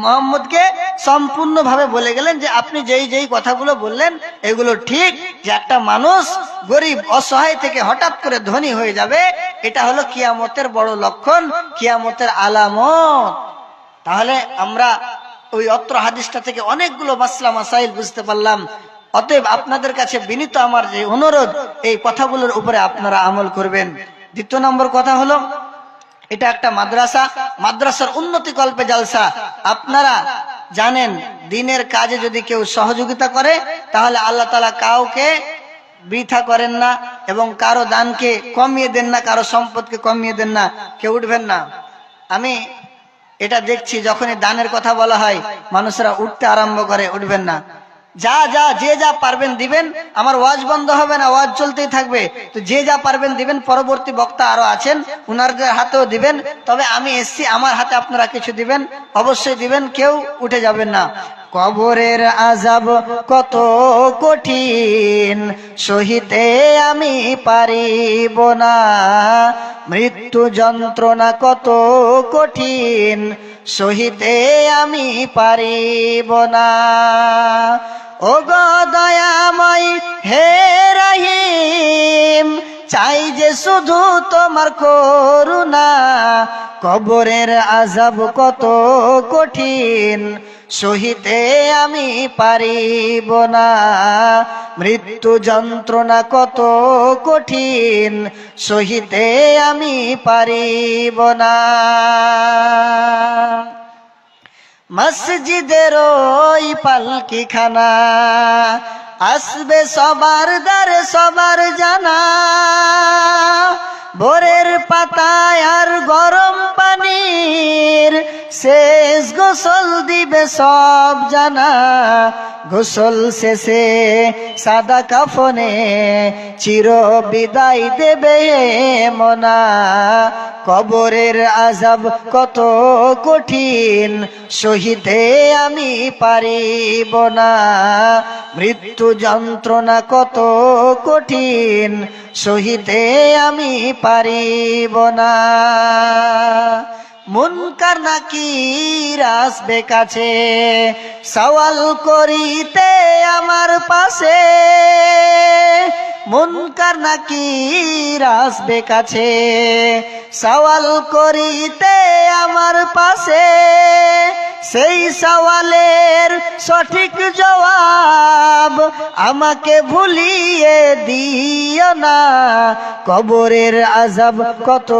মুহাম্মদকে সম্পূর্ণভাবে বলে গেলেন যে আপনি যেই যেই কথাগুলো বললেন এগুলো ঠিক, যে একটা মানুষ গরিব অসহায় থেকে হঠাৎ করে ধনী হয়ে যাবে, এটা হলো কিয়ামতের বড় লক্ষণ, কিয়ামতের আলামত। তাহলে আমরা ওই অত্র হাদিসটা থেকে অনেকগুলো মাসলা মাসাইল বুঝতে পারলাম। অতএব আপনাদের কাছে বিনীত আমার যে অনুরোধ, এই কথাগুলোর উপরে আপনারা আমল করবেন। দ্বিতীয় নম্বর কথা হলো, এটা একটা মাদ্রাসা, মাদ্রাসার উন্নতি কল্পে জালসা। আপনারা জানেন দ্বীনের কাজে যদি কেউ সহযোগিতা করে তাহলে আল্লাহ তাআলা কাউকে বৃথা করেন না এবং কারো দানকে কমিয়ে দেন না, কারো সম্পদকে কমিয়ে দেন না। কেউ উঠবেন না। আমি এটা দেখছি, যখনই দানের কথা বলা হয় মানুষরা উঠতে আরম্ভ করে, উঠবেন না। যা যা যে যা পারবেন দিবেন, আমার ওয়াজ বন্ধ হবে না, ওয়াজ চলতেই থাকবে। তো যে যা পারবেন দিবেন, পরবর্তী বক্তা আরো আছেন, উনারদের হাতেও দিবেন। তবে আমি এসছি, আমার হাতে আপনারা কিছু দিবেন, অবশ্যই দিবেন, কেউ উঠে যাবেন না। কবরের আযাব কত কঠিন, সহিতে আমি পারিব না, মৃত্যু যন্ত্রণা কত কঠিন, সহিতে আমি পারিব না। ও গো দয়াময় হে রহিম, চাই যে শুধু তোমার করুণা, কবরের আযাব কত কঠিন, সহিতে আমি পারিব না, মৃত্যু যন্ত্রণা কত কঠিন, সহিতে আমি পারিব না। মসজিদের ওই পালকি খানা, আসবে সবার দ্বারে সবার জানা, ভোরের পাতায় আর গরম পানির শেষ গোসল দিবে সব জানা, গোসল শেষে সাদা কাফনে চির বিদায় দেবে মনা, কবরের আযাব কত কঠিন সহিতে আমি পারিব না, মৃত্যু যন্ত্রণা কত কঠিন সহিতে আমি পারিব না, মুনকার নাকির আসবে কাছে সওয়াল করিতে আমার পাশে, মুনকার নাকির আসবে কাছে সওয়াল করিতে আমার পাশে, সেই সওয়ালের সঠিক জবাব আমাকে ভুলিয়ে দিও না, কবরের আযাব কত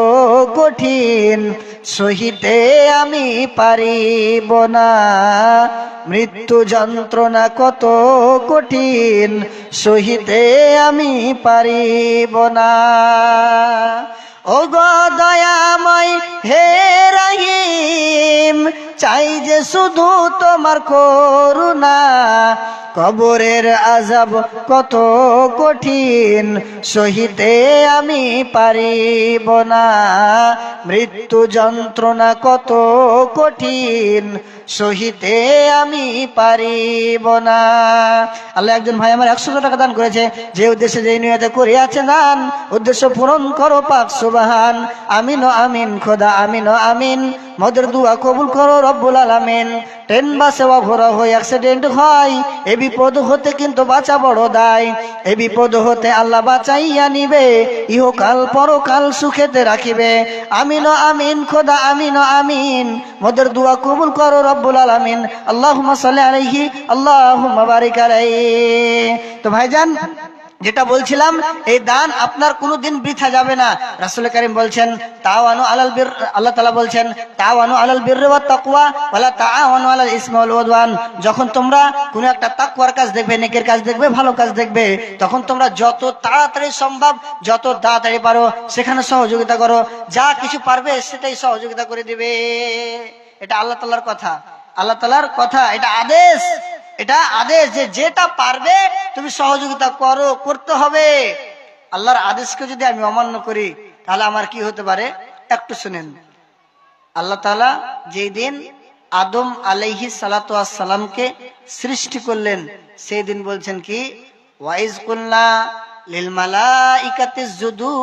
কঠিন সহিতে আমি পারিব না, মৃত্যু যন্ত্রণা কত কঠিন সহিতে আমি পারিব না। ও গো দয়াময় হে রহিম, চাই যে শুধু তোমার করুণা, কবরের আযাব কত কঠিন সহিতে আমি পারিব না, মৃত্যু যন্ত্রণা কত কঠিন সহিতে আমি পারিব না। আল্লাহ একজন ভাই আমার 100 টাকা দান করেছে, যে উদ্দেশ্যে যে নিয়তে করিয়াছে দান, উদ্দেশ্য পূরণ করো পাক সুবহান। আমিন ও আমিন খোদা, আমিন ও আমিন, মোদের দুয়া কবুল করো রব্বুল আলামিন। ট্রেন বাসে অঘোরা হয়ে অ্যাক্সিডেন্ট হয়, এ বিপদ হতে কিন্তু বাঁচা বড় দায়, এ বিপদ হতে আল্লাহ বাঁচাইয়া নিবে, ইহকাল পরকাল সুখেতে রাখিবে। আমিন ও আমিন খোদা, আমিন ও আমিন, মোদের দুয়া কবুল করো রব্বুল আলামিন। আল্লাহুম্মা সাল্লি আলাইহি, আল্লাহুম্মা বারিক আলাইহি। তো ভাইজান, যেটা বলছিলাম, এই দান আপনার কোনোদিন বৃথা যাবে না। রাসূল কারীম বলছেন তাওয়ানু আলাল বির, আল্লাহ তাআলা বলছেন তাওয়ানু আলাল বিররি ওয়াত তাকওয়া ওয়ালা তাআওয়ানু আলাল ইসমি ওয়াল উদওয়ান। যখন তোমরা কোনো একটা তাকওয়ার কাজ দেখবে, নেকের কাজ দেখবে, ভালো কাজ দেখবে, তখন তোমরা যত তাড়াতাড়ি সম্ভব, যত তাড়াতাড়ি পারো সেখানে সহযোগিতা করো, যা কিছু পারবে সেটাই সহযোগিতা করে দিবে। এটা আল্লাহ তাআলার কথা, আল্লাহ তাআলার কথা, এটা আদেশ, এটা আদেশ যে যেটা পারবে তুমি সহযোগিতা করো, করতে হবে। আল্লাহর আদেশকে যদি আমি অমান্য করি তাহলে আমার কি হতে পারে একটু শুনেন। আল্লাহ তাআলা যেই দিন আদম আলাইহিস সালাতু ওয়াস সালামকে সৃষ্টি করলেন, সেই দিন বলছেন কি, ওয়াইজ কুল্লা লিল মালাইকাতি ইসজুদু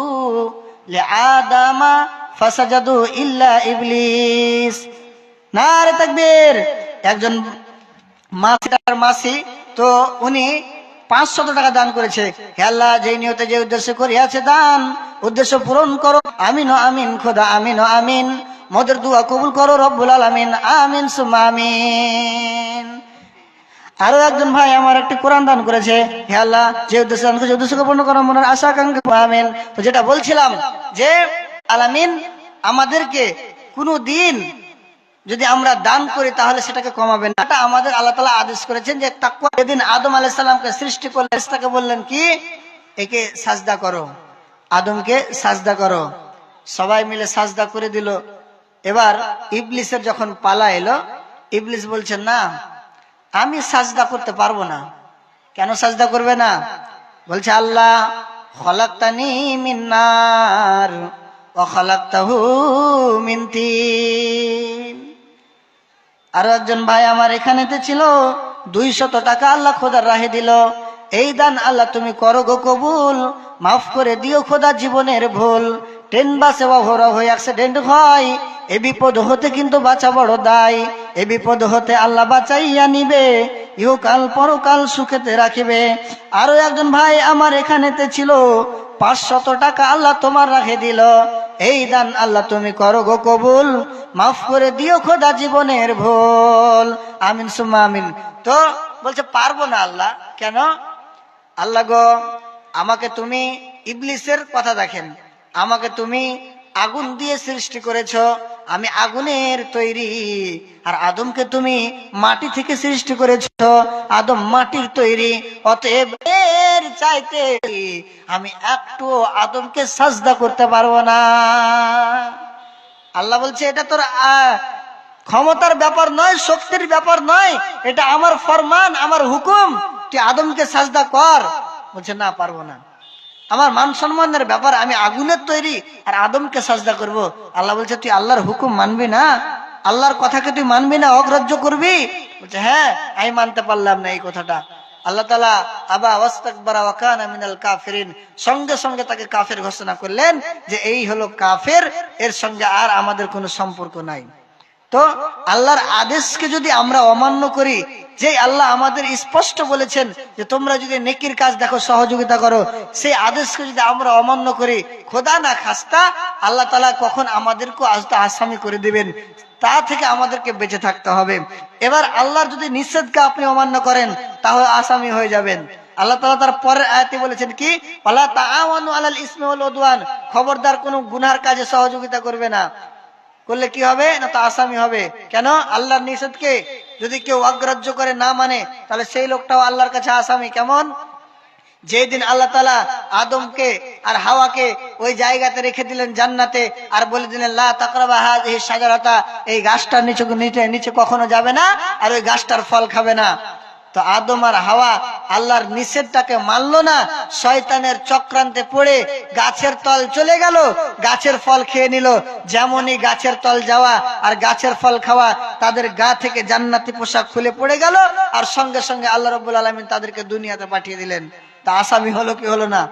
লিআদামা ফাসাজাদু ইল্লা ইবলিস। নারে তাকবীর। একজন মাসি, তো উনি 500 টাকা দান করেছে। হে আল্লাহ, যে নিয়তে যে উদ্দেশ্যে করিয়াছে দান, উদ্দেশ্য পূরণ করো। আমিন ও আমিন খোদা, আমিন ও আমিন, মোদের দুয়া কবুল করো রব্বুল আলামিন। আমিন সুম্মা আমিন। আরো একজন ভাই আমার একটি কোরআন দান করেছে। হে আল্লাহ, যে উদ্দেশ্যে দান করেছে উদ্দেশ্যকে পূর্ণ করো, মনের আশা আকাঙ্ক্ষা। আমিন। তো যেটা বলছিলাম যে আলামিন আমাদেরকে কোনো দিন যদি আমরা দান করি তাহলে সেটাকে কমাবে না। এটা আমাদের আল্লাহ তাআলা আদেশ করেছেন যে তাকওয়া। যেদিন আদম আলাইহিস সালামকে সৃষ্টি করলেন, তাকে বললেন কি, একে সাজদা করো, আদমকে সাজদা করো। সবাই মিলে সাজদা করে দিল। এবার ইবলিসের যখন পালা এলো, ইবলিস বলছেন না, আমি সাজদা করতে পারবো না। কেন সাজদা করবে না? বলছে আল্লাহ খলাকতানি মিন নার ওয়া খলাকতাহু মিন তিন। আরো একজন ভাই আমার এখানেতে ছিল, 200 টাকা আল্লাহ খোদার রাহে দিল। এই দান আল্লাহ তুমি করো গো কবুল, মাফ করে দিও খোদা জীবনের ভুল। ট্রেন বাসে অঘোরা হয়ে অ্যাক্সিডেন্ট হয়, এ বিপদ হতে কিন্তু বাঁচা বড় দায়, এ বিপদ হতে আল্লাহ বাঁচাইয়া নিবে, ইহকাল পরকাল সুখেতে রাখিবে। আরো একজন ভাই আমার এখানেতে ছিল, 500 টাকা আল্লাহ তোমার রাখে দিল। এই দান আল্লাহ তুমি করো গো কবুল, মাফ করে দিও খোদা জীবনের ভুল। আমিন সুম্মা আমিন। তো বলছে পারবো না আল্লাহ। কেন? আল্লাহ গো, আমাকে তুমি, ইবলিসের কথা দেখেন, আমাকে তুমি আগুন দিয়ে সৃষ্টি করেছো, আমি আগুনের তৈরি, আর আদমকে তুমি মাটি থেকে সৃষ্টি করেছো, আদম মাটির তৈরি, অতএব এর চাইতে আমি একটু আদমকে সাজদা করতে পারবো না। আল্লাহ বলছে এটা তোর ক্ষমতার ব্যাপার নয়, শক্তির ব্যাপার নয়, এটা আমার ফরমান, আমার হুকুম, তুই আদমকে সাজদা কর। বলছে না, পারবো না, আমার মান সম্মানের ব্যাপার, আমি আগুনের তৈরি আর আদমকে সাজদা করব। আল্লাহ বলছে তুই আল্লাহর হুকুম মানবি না, আল্লাহর কথাকে তুই মানবি না, অগ্রাহ্য করবি? বলছে হ্যাঁ, আমি মানতে পারলাম না এই কথাটা। আল্লাহ তাআলা আবা ওয়াস্তাকবারা ওয়া কানা মিনাল কাফিরিন, সঙ্গে সঙ্গে তাকে কাফের ঘোষণা করলেন যে এই হলো কাফের, এর সঙ্গে আর আমাদের কোনো সম্পর্ক নাই। তো আল্লাহর আদেশকে যদি আমরা অমান্য করি, যে আল্লাহ আমাদের স্পষ্ট বলেছেন যে তোমরা যদি নেকির কাজ দেখো সহযোগিতা করো, সেই আদেশকে যদি আমরা অমান্য করি, খোদা না খাস্তা আল্লাহ তাআলা কখন আমাদেরকে আসামি করে দিবেন, তা থেকে আমাদেরকে বেঁচে থাকতে হবে। এবার আল্লাহর যদি নিষেধকে আপনি অমান্য করেন তাহলে আসামি হয়ে যাবেন। আল্লাহ তাআলা তার পরের আয়াতে বলেছেন কি, ওয়ালা তাআওয়ানু আলাল ইসমি ওয়াল উদওয়ান, খবরদার কোনো গুনার কাজে সহযোগিতা করবে না, করলে কি হবে না, তো আসামি হবে। কেন? আল্লাহর নিষেধকে যদি কেউ অগ্রাহ্য করে না মানে, তাহলে সেই লোকটাও আল্লাহর কাছে আসামি। কেমন? যেদিন আল্লাহ তাআলা আদমকে আর হাওয়াকে ওই জায়গাতে রেখে দিলেন জান্নাতে, আর বলে দিলেন লা তাকরাবা হাযিহি শাজারাতা, এই গাছটার নিচে কখনো যাবে না, আর ওই গাছটার ফল খাবে না। তো আদম আর হাওয়া আল্লাহর নিষেধটাকে মানলো না, শয়তানের চক্রান্তে পড়ে গাছের তল চলে গেল, গাছের ফল খেয়ে নিল। যেমনই গাছের তল যাওয়া আর গাছের ফল খাওয়া, তাদের গা থেকে জান্নাতি পোশাক খুলে পড়ে গেল, আর সঙ্গে সঙ্গে আল্লাহ রাব্বুল আলামিন তাদেরকে দুনিয়াতে পাঠিয়ে দিলেন। তা আসামি হলো কি হলো না?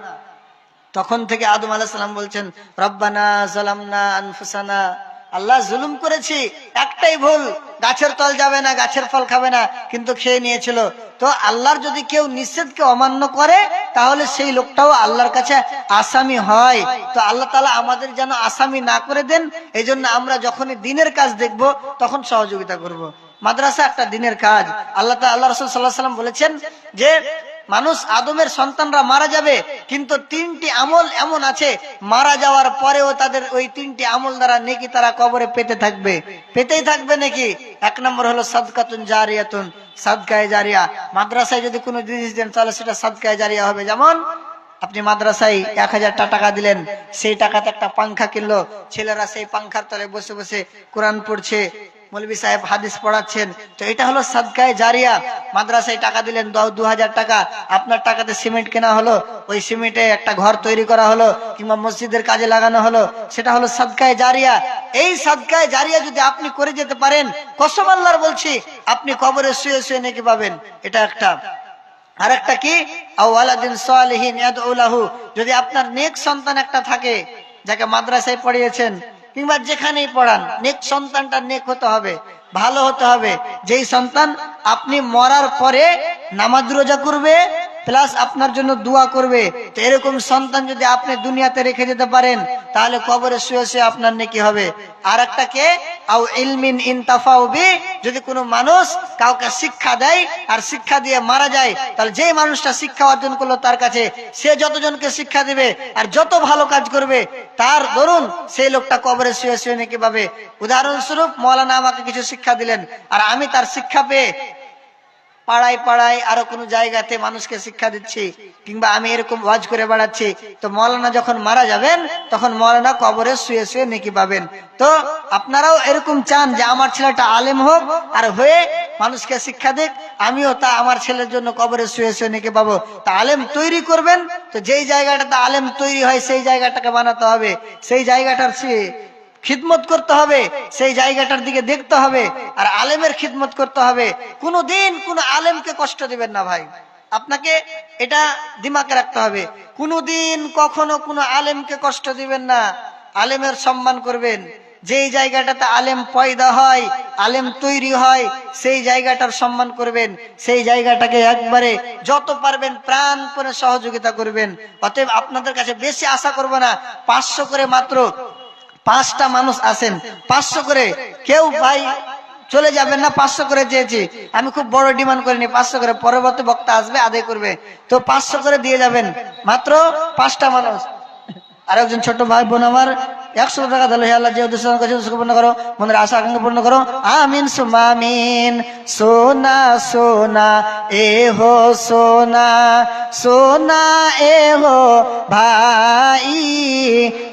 তখন থেকে আদম আলাইহিস সালাম বলছেন রব্বানা যালামনা আনফুসানা, আল্লাহ জুলুম করেছি, একটাই ভুল, গাছের তল যাবে না, গাছের ফল খাবে না, কিন্তু খেয়ে নিয়েছিল। তো আল্লাহর যদি কেউ নিষেধকে অমান্য করে, তাহলে সেই লোকটাও আল্লাহর কাছে আসামি হয়। তো আল্লাহ তাআলা আমাদের যেন আসামি না করে দেন, এই জন্য আমরা যখনই দিনের কাজ দেখব তখন সহযোগিতা করব। মাদ্রাসা একটা দিনের কাজ। আল্লাহ রাসূল সাল্লাল্লাহু আলাইহি ওয়াসাল্লাম বলেছেন যে মানুষ আদমের সন্তানরা মারা যাবে, কিন্তু 3টি আমল এমন আছে মারা যাওয়ার পরেও তাদের ওই 3টি আমল দ্বারা নেকি তারা কবরে পেতেই থাকবে নাকি। 1 নম্বর হলো সাদকাতুন জারিয়াতুন, সাদকায়ে জারিয়া। মাদ্রাসায় যদি কোনো জিনিস দেন তাহলে সেটা সাদকায়ে জারিয়া হবে। যেমন আপনি মাদ্রাসায় 1000 টাকা দিলেন, সেই টাকাতে একটা পাংখা কিনলো, ছেলেরা সেই পাংখার তলে বসে বসে কোরআন পড়ছে, মৌলভী সাহেব হাদিস পড়াচ্ছেন, তো এটা হলো সাদকায়ে জারিয়া। মাদ্রাসায় টাকা দিলেন 2000 টাকা, আপনার টাকাতে সিমেন্ট কেনা হলো, ওই সিমেন্টে একটা ঘর তৈরি করা হলো, কিংবা মসজিদের কাজে লাগানো হলো, সেটা হলো সাদকায়ে জারিয়া। এই সাদকায়ে জারিয়া যদি আপনি করে যেতে পারেন, কসম আল্লাহর বলছি, আপনি কবরে শুয়ে শুয়ে নেকি পাবেন। এটা একটা। আর একটা কি, আও ওয়ালাদিন সালিহিন ইয়াদউ লাহু, যদি আপনার নেক সন্তান একটা থাকে, যাকে মাদ্রাসায় পড়িয়েছেন কিংবা যেখানেই পড়ান, নেক সন্তানটা নেক হতে হবে, ভালো হতে হবে, যেই সন্তান আপনি মরার পরে নামাজ রোজা করবে প্লাস আপনার জন্য দোয়া করবে। তো এরকম সন্তান যদি আপনি দুনিয়াতে রেখে যেতে পারেন, তাহলে কবরে শুয়ে শুয়ে আপনার নেকি হবে। আর একটা কে, আও ইলমিন ইনতাফাউ বি, যদি কোনো মানুষ কাউকে শিক্ষা দেয় আর শিক্ষা দিয়ে মারা যায়, তাহলে যেই মানুষটা শিক্ষা অর্জন করলো তার কাছে, সে যতজনকে শিক্ষা দিবে আর যত ভালো কাজ করবে, তার দরুন সেই লোকটা কবরে শুয়ে শুয়ে নেকি পাবে। উদাহরণস্বরূপ মৌলানা আমাকে কিছু শিক্ষা দিলেন, আর আমি তার শিক্ষা পেয়ে পাড়ায় পাড়ায় আরো কোনো জায়গাতে মানুষকে শিক্ষা দিচ্ছি, কিংবা আমি এরকম ওয়াজ করে বেড়াচ্ছি, তো মৌলানা যখন মারা যাবেন তখন মৌলানা কবরে শুয়ে শুয়ে নেকি পাবেন। তো আপনারাও এরকম চান যে আমার ছেলেটা আলেম হোক আর হয়ে মানুষকে শিক্ষা দিক, আমিও তা আমার ছেলের জন্য কবরে শুয়ে শুয়ে নেকি পাবো। তা আলেম তৈরি করবেন, তো যেই জায়গাটাতে আলেম তৈরি হয় সেই জায়গাটাকে বানাতে হবে, সেই জায়গাটার খিদমত করতে হবে, সেই জায়গাটার দিকে দেখতে হবে, আর আলেমের খিদমত করতে হবে। কোনোদিন কোনো আলেমকে কষ্ট দিবেন না ভাই, আপনাকে এটা দিমাগে রাখতে হবে। কোনোদিন কখনো কোনো আলেমকে কষ্ট দিবেন না, আলেমের সম্মান করবেন। যেই জায়গাটাতে আলেম পয়দা হয়, আলেম তৈরি হয়, সেই জায়গাটার সম্মান করবেন, সেই জায়গাটাকে একবারে যত পারবেন প্রাণপণে সহযোগিতা করবেন। অতএব আপনাদের কাছে বেশি আশা করব না, 500 করে মাত্র 5টা মানুষ আসেন, 500 করে কেউ ভাই চলে যাবেন না। 500 করে চেয়েছি, আমি খুব বড় ডিমান্ড করিনি, 500 করে, পরবর্তী বক্তা আসবে আদায় করবে, তো 500 করে দিয়ে যাবেন, মাত্র 5টা মানুষ। আর একজন ছোট ভাই বোন আমার 100 টাকা দিল, হে আল্লাহ যে উদ্দেশ্য কাছে পূর্ণ করো, মনের আশা আকাঙ্ক্ষা পূর্ণ করো, আমিন সুম্মা আমিন। সোনা সোনা এ হো সোনা, সোনা এ হো ভাই,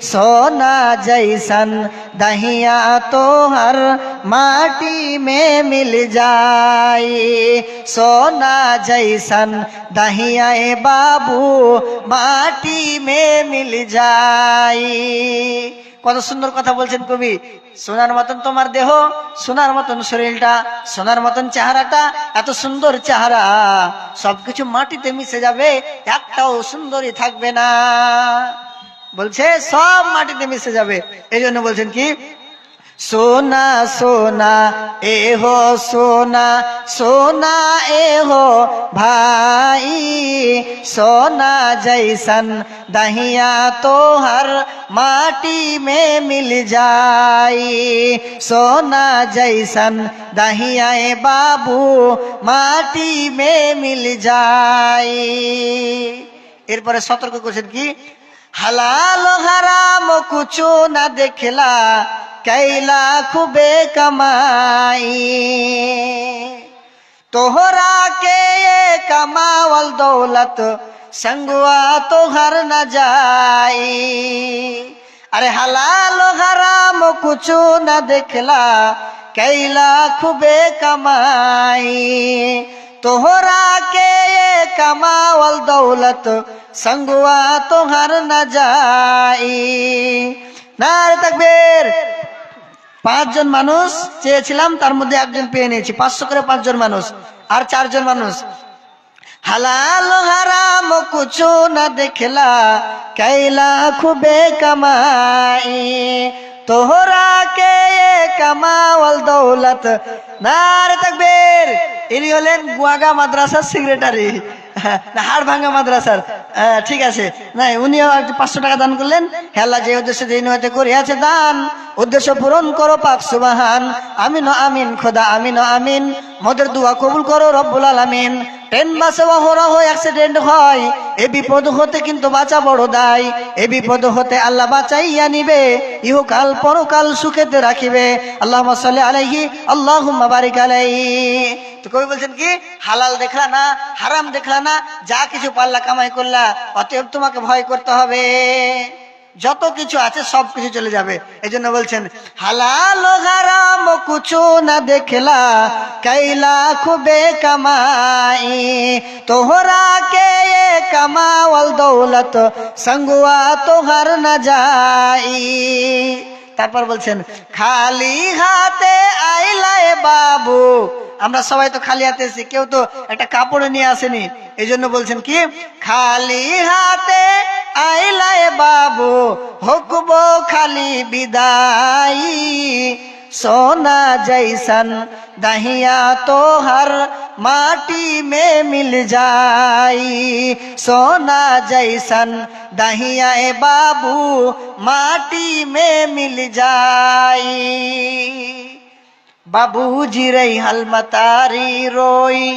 सोना जैसन दहिया तो हर माटी में मिल जाए, सोना जैसन दहिया ए बाबू माटी में मिल जाए। কত সুন্দর কথা বলছেন কবি। সোনার মতন তোমার দেহ, সোনার মতন শরীরটা, সোনার মতন চেহারাটা, এত সুন্দর চেহারা সবকিছু মাটিতে মিশে যাবে, একটাও সুন্দরী থাকবে না। বলছে সব মাটিতে মিশে যাবে। এই জন্য বলছেন কি, সোনা সোনা এ হো সোনা, সোনা এ হো ভাই, সোনা জৈसन दहिया तो हर माटी में मिल जाए, सोना जैसन दहिया ए बाबू माटी में मिल जाए। এরপরে সতর্ক করছেন কি, হালাল হারাম কুছু না দেখলা, कैला खूबे कमाई, तोहरा के ये कमावल दौलत संगवा तो घर न जाई। अरे हलाल हराम कुछ न देखला, कैला खूबे कमाई, तोहरा के ये कमावल दौलत संगवा तो घर न जाई। नारे तकबीर। 5 জন মানুষ চেয়েছিলাম, তার মধ্যে একজন পেয়ে নিয়েছি। 500 করে 5 জন মানুষ, আর 4 জন মানুষ। হালাল হারাম কুছু না দেখলা, कैला खूबे कमाई, तोहरा के कमावल दौलत। नारे तकबीर। ইনি হলেন গুয়াগা মাদ্রাসার সেক্রেটারি, হাড় ভাঙ্গা মাদ্রাসার। ঠিক আছে, না উনিও 500 টাকা দান করলেন। হেলা যে উদ্দেশ্যে যে নিয়তে করিয়াছে দান, উদ্দেশ্য পূরণ করো পাক সুবহান। আমিন আমিন খোদা, আমিন আমিন। মোদের দোয়া কবুল করো রব্বুল আলামিন। ট্রেন বাসে অহরহ অ্যাক্সিডেন্ট হয়, এ বিপদ হতে কিন্তু বাঁচা বড় দায়। এ বিপদ হতে আল্লাহ বাঁচাইয়া নিবে, ইহকাল পরকাল সুখেতে রাখিবে। আল্লাহুম্মা সাল্লি আলাইহি, আল্লাহুম্মা বারিক আলাইহি। তো কবি বলছেন কি, হালাল দেখলা না, হারাম দেখলা না, যা কিছু পাল্লা কামাই করলা, অতএব তোমাকে ভয় করতে হবে, যত কিছু আছে সব কিছু চলে যাবে। এই জন্য বলছেন হালাল হারাম কুছু না দেখলা, कैला खूबे कमाई, तोहरा के ये कमावल दौलत संगवा तो हर न जाई। তারপর বলছেন খালি হাতে আইলায় বাবু। আমরা সবাই তো খালি হাতে এসেছি, কেউ তো একটা কাপড় নিয়ে আসেনি। এই জন্য বলছেন কি, খালি হাতে আইলায় বাবু, হুকবো খালি বিদাই, सोना जैसन दहिया तो हर माटी में मिल जाई, सोना जैसन दहिया ए बाबू माटी में मिल जाई। बाबूजी रही हलमतारी रोई,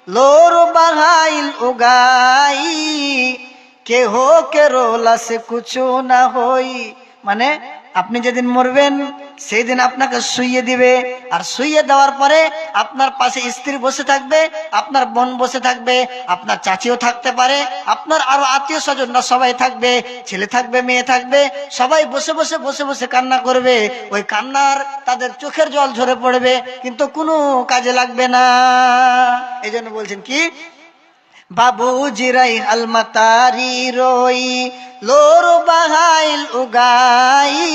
लोर बहाइल उगाई, के हो के रोला से कुछ ना होई। মানে আপনি যেদিন মরবেন সেই দিন আপনাকে শুইয়ে দিবে, আর শুইয়ে দেওয়ার পরে আপনার পাশে স্ত্রী বসে থাকবে, আপনার বোন বসে থাকবে, আপনার চাচিও থাকতে পারে, আপনার আরো আত্মীয় স্বজনরা সবাই থাকবে, ছেলে থাকবে, মেয়ে থাকবে, সবাই বসে বসে বসে বসে কান্না করবে। ওই কান্নার তাদের চোখের জল ঝরে পড়বে, কিন্তু কোনো কাজে লাগবে না। এই জন্য বলছেন কি, बाबूजी रही अलमतारी रोई, लोर बहाइल उगाई,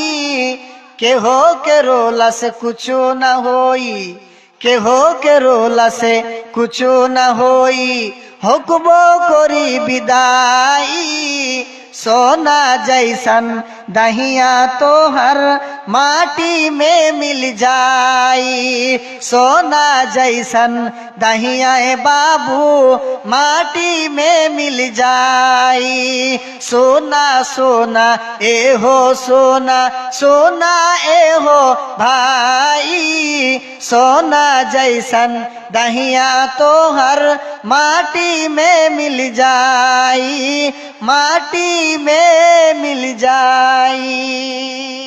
के हो के रोला से कुछ न होई, के हो के रोला से कुछ न होई, हुक्मो करी विदाई, सोना जैसन दहिया तो हर माटी में मिल जाई, सोना जैसन दहिया ए बाबू माटी में मिल जाई। सोना सोना ए हो सोना, सोना ए हो भाई, सोना जैसन दहिया तो हर माटी में मिल जाई, माटी में मिल जाई। নাই।